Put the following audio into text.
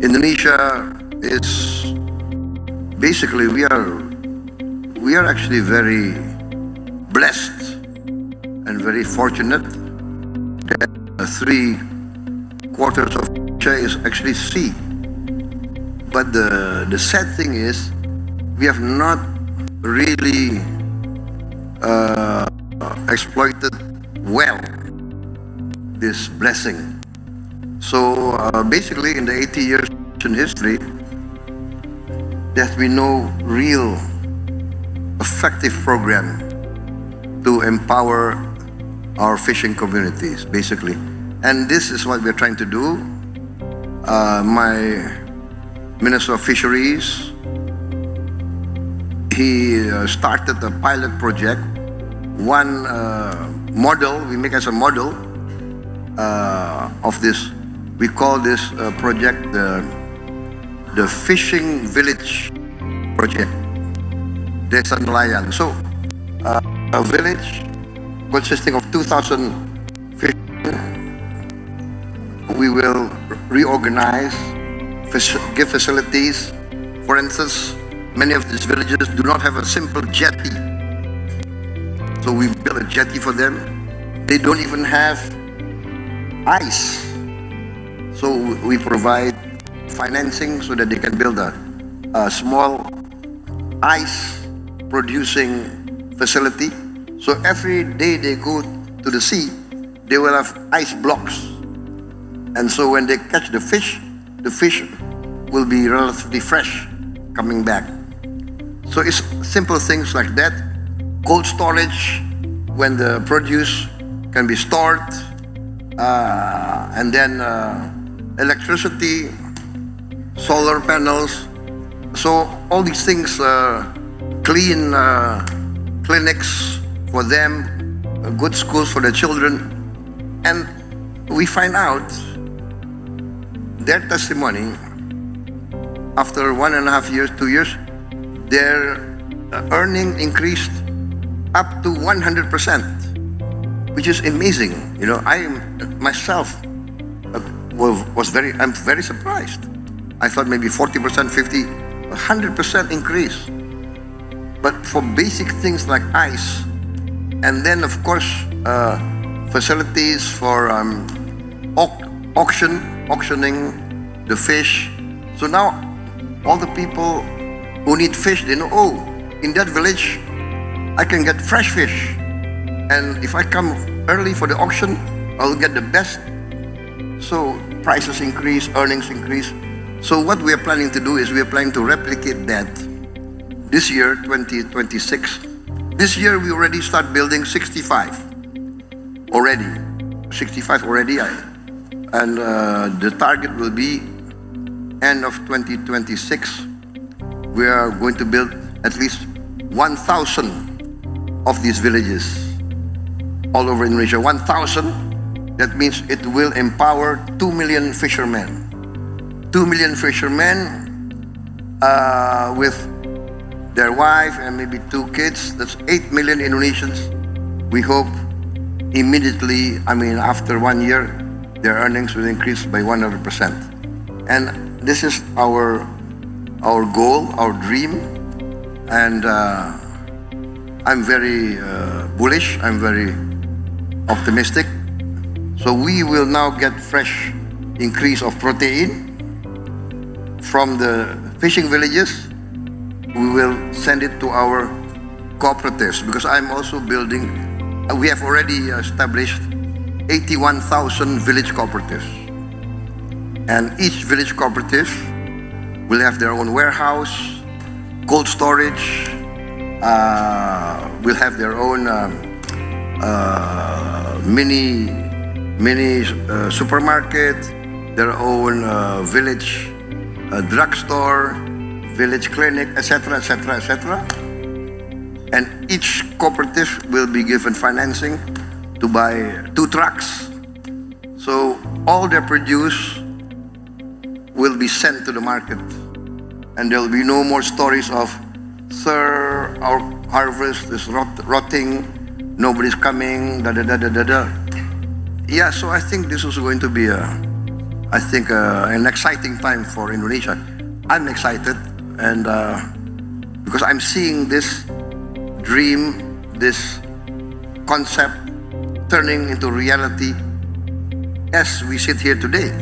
Indonesia is basically, we are actually very blessed and very fortunate that 3/4 of Asia is actually sea. But the sad thing is, we have not really exploited well this blessing. So basically, in the 80 years in history, there's been no real effective program to empower our fishing communities, basically. And this is what we're trying to do. My Minister of Fisheries, he started a pilot project. One model, we make as a model of this. We call this project the Fishing Village Project, Desa Nelayan. So, a village consisting of 2,000 fishermen, we will reorganize, give facilities. For instance, many of these villages do not have a simple jetty. So we build a jetty for them. They don't even have ice. So we provide financing so that they can build a small ice producing facility. So every day they go to the sea, they will have ice blocks. And so when they catch the fish will be relatively fresh coming back. So it's simple things like that. Cold storage, when the produce can be stored, and then electricity, solar panels. So all these things, clean clinics for them, good schools for the children. And we find out their testimony, after 1.5 years, 2 years, their earning increased up to 100%, which is amazing. You know, I myself I'm very surprised. I thought maybe 40%, 50, 100% increase. But for basic things like ice, and then of course facilities for auctioning the fish. So now all the people who need fish, they know, oh, in that village I can get fresh fish, and if I come early for the auction, I'll get the best. So prices increase, earnings increase. So what we are planning to do is we are planning to replicate that this year, 2026. This year we already start building 65 already. And the target will be end of 2026. We are going to build at least 1,000 of these villages all over Indonesia. 1,000. That means it will empower 2 million fishermen. 2 million fishermen with their wife and maybe 2 kids. That's 8 million Indonesians. We hope immediately, after 1 year, their earnings will increase by 100%. And this is our goal, our dream. And I'm very bullish, I'm very optimistic. So we will now get fresh increase of protein from the fishing villages. We will send it to our cooperatives, because I'm also building, we have already established 81,000 village cooperatives. And each village cooperative will have their own warehouse, cold storage, will have their own mini supermarket, their own village drugstore, village clinic, etc., etc., etc. And each cooperative will be given financing to buy 2 trucks. So all their produce will be sent to the market, and there will be no more stories of, sir, our harvest is rotting, nobody's coming, da da da da da da. Yeah, so I think this is going to be a I think, an exciting time for Indonesia. I'm excited, and because I'm seeing this dream, this concept turning into reality as we sit here today.